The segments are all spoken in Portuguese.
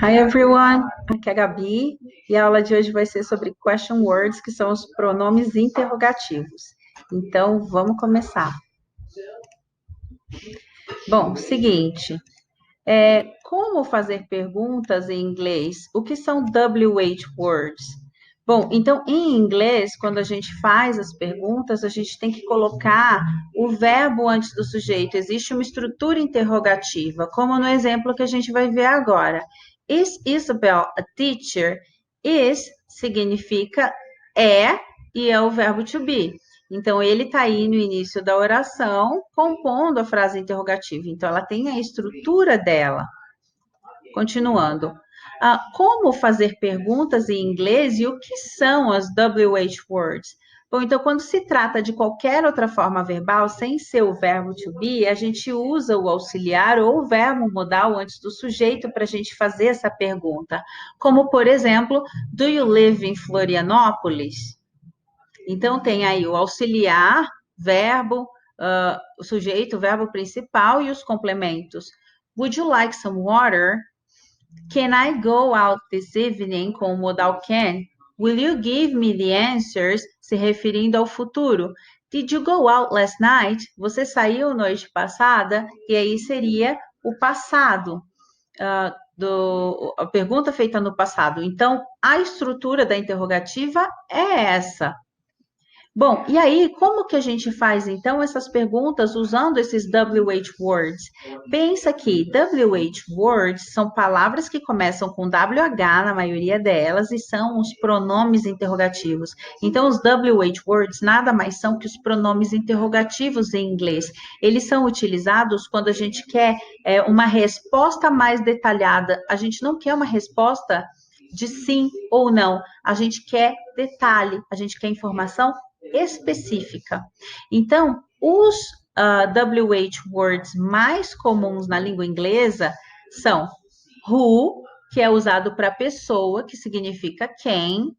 Hi everyone, aqui é a Gabi e a aula de hoje vai ser sobre question words, que são os pronomes interrogativos. Então, vamos começar. Bom, seguinte, como fazer perguntas em inglês? O que são WH words? Bom, então em inglês, quando a gente faz as perguntas, a gente tem que colocar o verbo antes do sujeito. Existe uma estrutura interrogativa, como no exemplo que a gente vai ver agora. Is Isabel a teacher? Is significa é e é o verbo to be. Então, ele está aí no início da oração, compondo a frase interrogativa. Então, ela tem a estrutura dela. Continuando. Como fazer perguntas em inglês e o que são as WH words? Bom, então, quando se trata de qualquer outra forma verbal, sem ser o verbo to be, a gente usa o auxiliar ou o verbo modal antes do sujeito para a gente fazer essa pergunta. Como, por exemplo, do you live in Florianópolis? Então, tem aí o auxiliar, verbo, o sujeito, o verbo principal e os complementos. Would you like some water? Can I go out this evening com o modal can? Will you give me the answers? Se referindo ao futuro. Did you go out last night? Você saiu noite passada? E aí seria o passado. A pergunta feita no passado. Então, a estrutura da interrogativa é essa. Bom, e aí, como que a gente faz então essas perguntas usando esses WH words? Pensa que WH words são palavras que começam com WH na maioria delas e são os pronomes interrogativos. Então, os WH words nada mais são que os pronomes interrogativos em inglês. Eles são utilizados quando a gente quer uma resposta mais detalhada. A gente não quer uma resposta de sim ou não. A gente quer detalhe, a gente quer informação específica. Então, os WH words mais comuns na língua inglesa são who, que é usado para pessoa, que significa quem,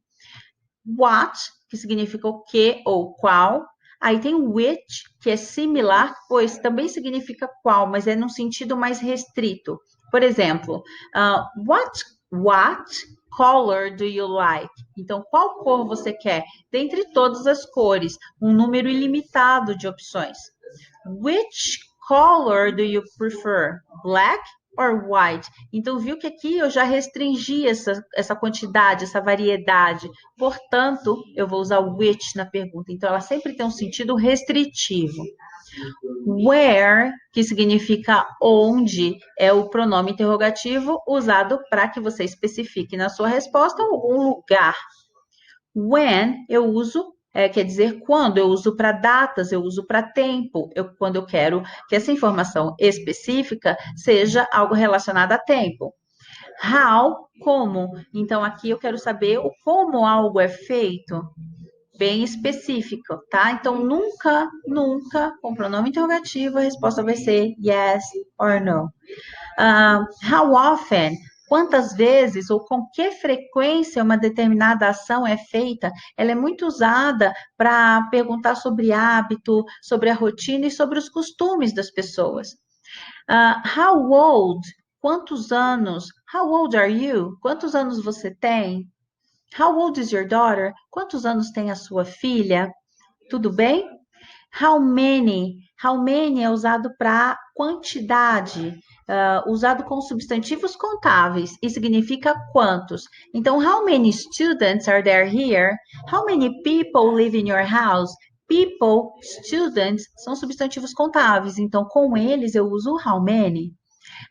what, que significa o que ou qual. Aí tem which, que é similar, pois também significa qual, mas é num sentido mais restrito. Por exemplo, what color do you like? Então, qual cor você quer? Dentre todas as cores, um número ilimitado de opções. Which color do you prefer? Black or white? Então, viu que aqui eu já restringi essa quantidade, essa variedade. Portanto, eu vou usar which na pergunta. Então, ela sempre tem um sentido restritivo. Where, que significa onde, é o pronome interrogativo usado para que você especifique na sua resposta algum lugar. When, eu uso quer dizer quando, eu uso para datas, eu uso para tempo, quando eu quero que essa informação específica seja algo relacionado a tempo. How, como. Então, aqui eu quero saber o como algo é feito, bem específico, tá? Então, nunca, com pronome interrogativo, a resposta vai ser yes or no. How often? Quantas vezes ou com que frequência uma determinada ação é feita? Ela é muito usada para perguntar sobre hábito, sobre a rotina e sobre os costumes das pessoas. How old? Quantos anos? How old are you? Quantos anos você tem? How old is your daughter? Quantos anos tem a sua filha? Tudo bem? How many? How many é usado para quantidade, usado com substantivos contáveis e significa quantos. Então, how many students are there here? How many people live in your house? People, students, são substantivos contáveis, então com eles eu uso how many.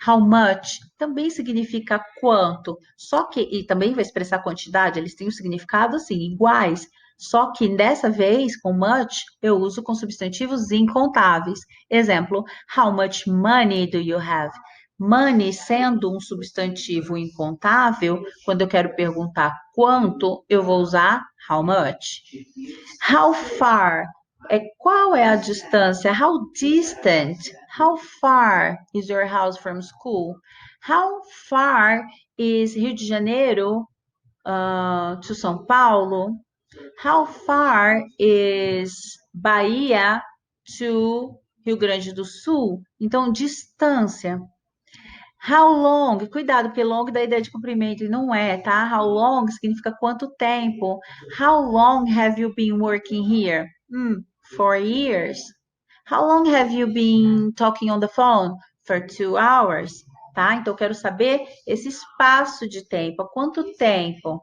How much também significa quanto, só que, e também vai expressar quantidade, eles têm um significado assim, iguais, só que dessa vez, com much, eu uso com substantivos incontáveis. Exemplo, how much money do you have? Money sendo um substantivo incontável, quando eu quero perguntar quanto, eu vou usar how much. How far? Qual é a distância? How distant? How far is your house from school? How far is Rio de Janeiro to São Paulo? How far is Bahia to Rio Grande do Sul? Então, distância. How long? Cuidado, porque long dá ideia de comprimento e não é, tá? How long significa quanto tempo. How long have you been working here? 4 years. How long have you been talking on the phone? For 2 hours. Tá? Então, eu quero saber esse espaço de tempo. Há quanto tempo?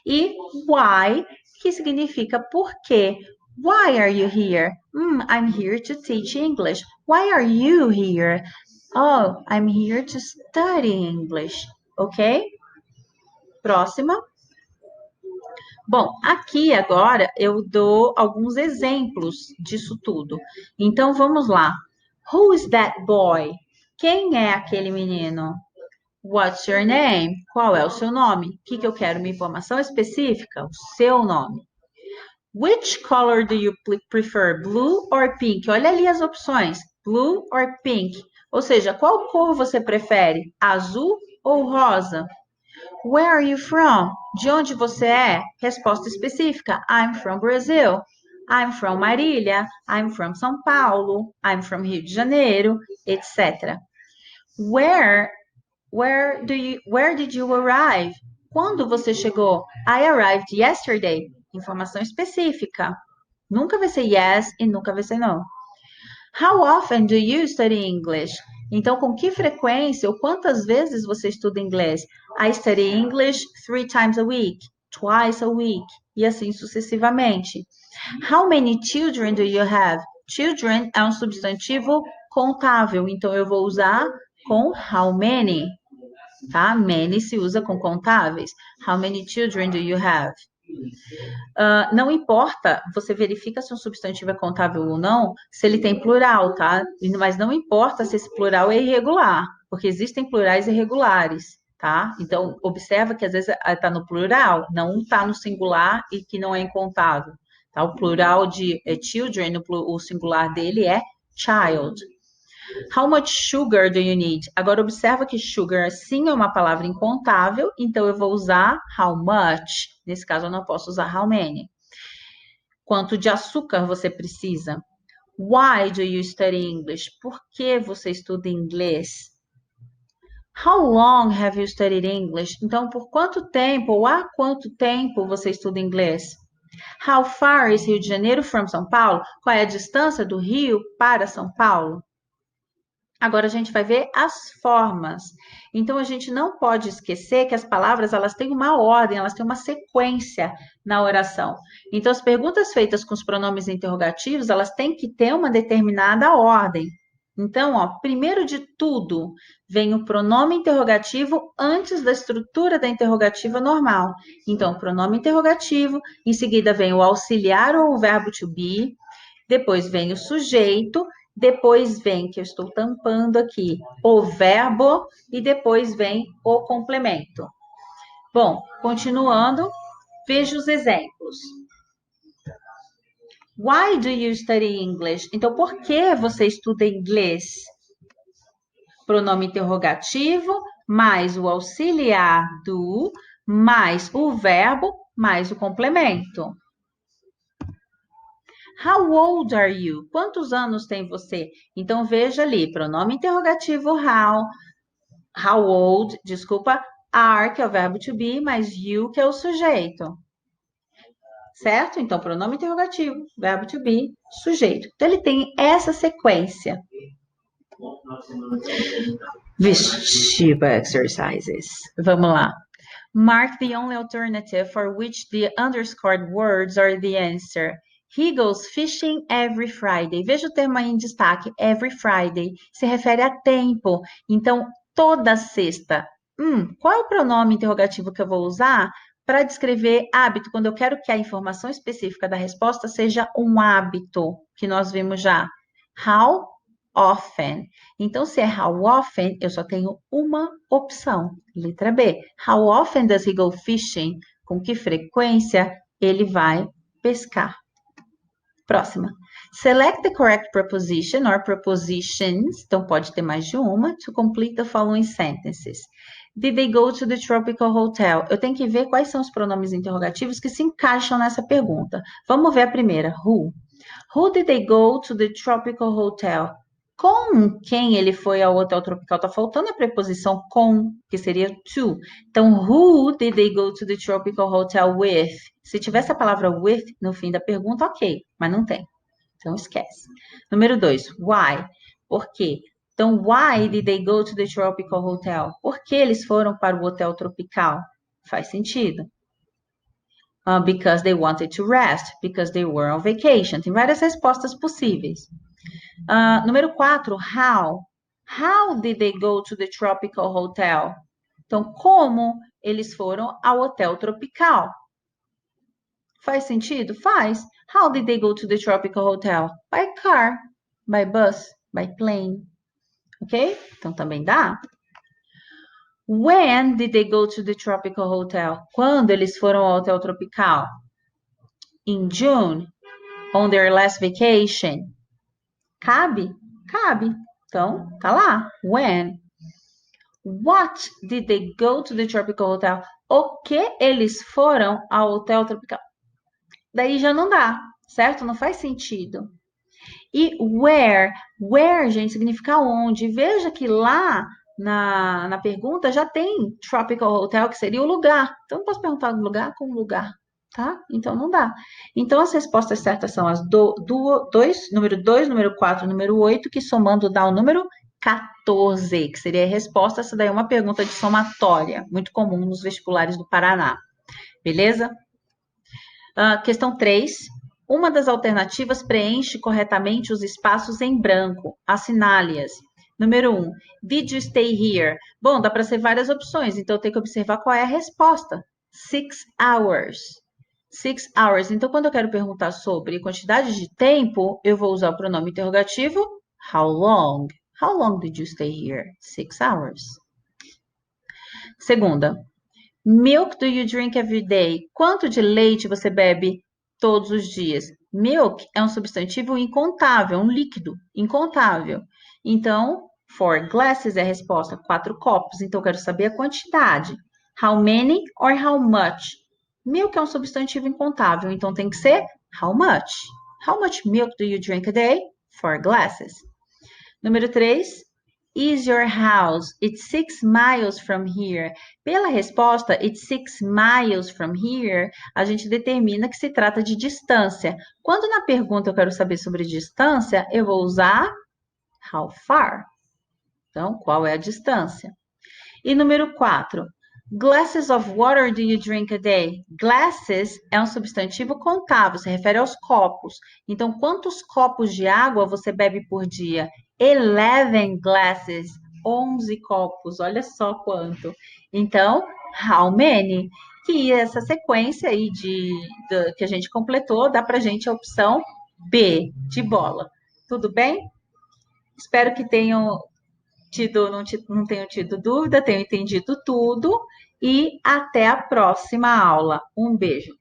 E why, que significa por quê. Why are you here? I'm here to teach English. Why are you here? Oh, I'm here to study English. Ok? Próxima. Bom, aqui agora eu dou alguns exemplos disso tudo. Então vamos lá. Who is that boy? Quem é aquele menino? What's your name? Qual é o seu nome? O que eu quero? Uma informação específica? O seu nome. Which color do you prefer? Blue or pink? Olha ali as opções. Blue or pink? Ou seja, qual cor você prefere? Azul ou rosa? Where are you from? De onde você é? Resposta específica. I'm from Brazil. I'm from Marília. I'm from São Paulo. I'm from Rio de Janeiro, etc. Where did you arrive? Quando você chegou? I arrived yesterday. Informação específica. Nunca vai ser yes e nunca vai ser no. How often do you study English? Então, com que frequência ou quantas vezes você estuda inglês? I study English 3 times a week, twice a week, e assim sucessivamente. How many children do you have? Children é um substantivo contável, então eu vou usar com how many, tá? Many se usa com contáveis. How many children do you have? Não importa, você verifica se um substantivo é contável ou não, se ele tem plural, tá? Mas não importa se esse plural é irregular, porque existem plurais irregulares, tá? Então, observa que às vezes está no plural, não está no singular e que não é incontável. Tá? O plural de children, o singular dele é child. How much sugar do you need? Agora, observa que sugar sim é uma palavra incontável, então eu vou usar how much. Nesse caso, eu não posso usar how many. Quanto de açúcar você precisa? Why do you study English? Por que você estuda inglês? How long have you studied English? Então, por quanto tempo ou há quanto tempo você estuda inglês? How far is Rio de Janeiro from São Paulo? Qual é a distância do Rio para São Paulo? Agora a gente vai ver as formas. Então a gente não pode esquecer que as palavras elas têm uma ordem, elas têm uma sequência na oração. Então as perguntas feitas com os pronomes interrogativos, elas têm que ter uma determinada ordem. Então, ó, primeiro de tudo, vem o pronome interrogativo antes da estrutura da interrogativa normal. Então, pronome interrogativo, em seguida vem o auxiliar ou o verbo to be, depois vem o sujeito, depois vem, que eu estou tampando aqui, o verbo e depois vem o complemento. Bom, continuando, veja os exemplos. Why do you study English? Então, por que você estuda inglês? Pronome interrogativo, mais o auxiliar do, mais o verbo, mais o complemento. How old are you? Quantos anos tem você? Então, veja ali, pronome interrogativo how old, desculpa, are, que é o verbo to be, mais you, que é o sujeito. Certo? Então, pronome interrogativo, verbo to be, sujeito. Então, ele tem essa sequência. Vestibular exercises. Vamos lá. Mark the only alternative for which the underscored words are the answer. He goes fishing every Friday. Veja o termo aí em destaque, every Friday. Se refere a tempo. Então, toda sexta. Qual é o pronome interrogativo que eu vou usar para descrever hábito, quando eu quero que a informação específica da resposta seja um hábito, que nós vimos já? How often. Então, se é how often, eu só tenho uma opção. Letra B. How often does he go fishing? Com que frequência ele vai pescar? Próxima. Select the correct preposition or prepositions, então pode ter mais de uma, to complete the following sentences. Did they go to the tropical hotel? Eu tenho que ver quais são os pronomes interrogativos que se encaixam nessa pergunta. Vamos ver a primeira, who. Who did they go to the tropical hotel? Com quem ele foi ao hotel tropical? Tá faltando a preposição com, que seria to. Então, who did they go to the tropical hotel with? Se tivesse a palavra with no fim da pergunta, ok, mas não tem. Então, esquece. Número 2, why? Por quê? Então, why did they go to the tropical hotel? Por que eles foram para o hotel tropical? Faz sentido. Because they wanted to rest, because they were on vacation. Tem várias respostas possíveis. Número 4, how? How did they go to the tropical hotel? Então, como eles foram ao hotel tropical? Faz sentido? Faz. How did they go to the tropical hotel? By car, by bus, by plane. Ok? Então, também dá. When did they go to the tropical hotel? Quando eles foram ao hotel tropical? In June, on their last vacation. Cabe? Cabe. Então, tá lá. When? What did they go to the tropical hotel? O que eles foram ao hotel tropical? Daí já não dá, certo? Não faz sentido. E where? Where, gente, significa onde. Veja que lá na pergunta já tem tropical hotel, que seria o lugar. Então, não posso perguntar do lugar com lugar, tá? Então, não dá. Então, as respostas certas são as número 2, número 4, número 8, que somando dá o número 14, que seria a resposta. Essa daí é uma pergunta de somatória, muito comum nos vestibulares do Paraná. Beleza? Questão 3. Uma das alternativas preenche corretamente os espaços em branco. Assinale-as. Número 1. Did you stay here? Bom, dá para ser várias opções, então eu tenho que observar qual é a resposta. 6 hours. 6 hours. Então, quando eu quero perguntar sobre quantidade de tempo, eu vou usar o pronome interrogativo how long. How long did you stay here? 6 hours. Segunda. Milk do you drink every day? Quanto de leite você bebe todos os dias? Milk é um substantivo incontável, um líquido incontável. Então, 4 glasses é a resposta, 4 copos. Então, eu quero saber a quantidade. How many or how much? Milk é um substantivo incontável, então tem que ser how much. How much milk do you drink a day? 4 glasses. Número 3. Is your house? It's 6 miles from here. Pela resposta, it's 6 miles from here, a gente determina que se trata de distância. Quando na pergunta eu quero saber sobre distância, eu vou usar how far. Então, qual é a distância? E número 4. Glasses of water do you drink a day? Glasses é um substantivo contável, se refere aos copos. Então, quantos copos de água você bebe por dia? 11 glasses, 11 copos, olha só quanto. Então, how many? Que essa sequência aí que a gente completou, dá pra gente a opção B, de bola. Tudo bem? Espero que tenham não tenham tido dúvida, tenham entendido tudo e até a próxima aula. Um beijo.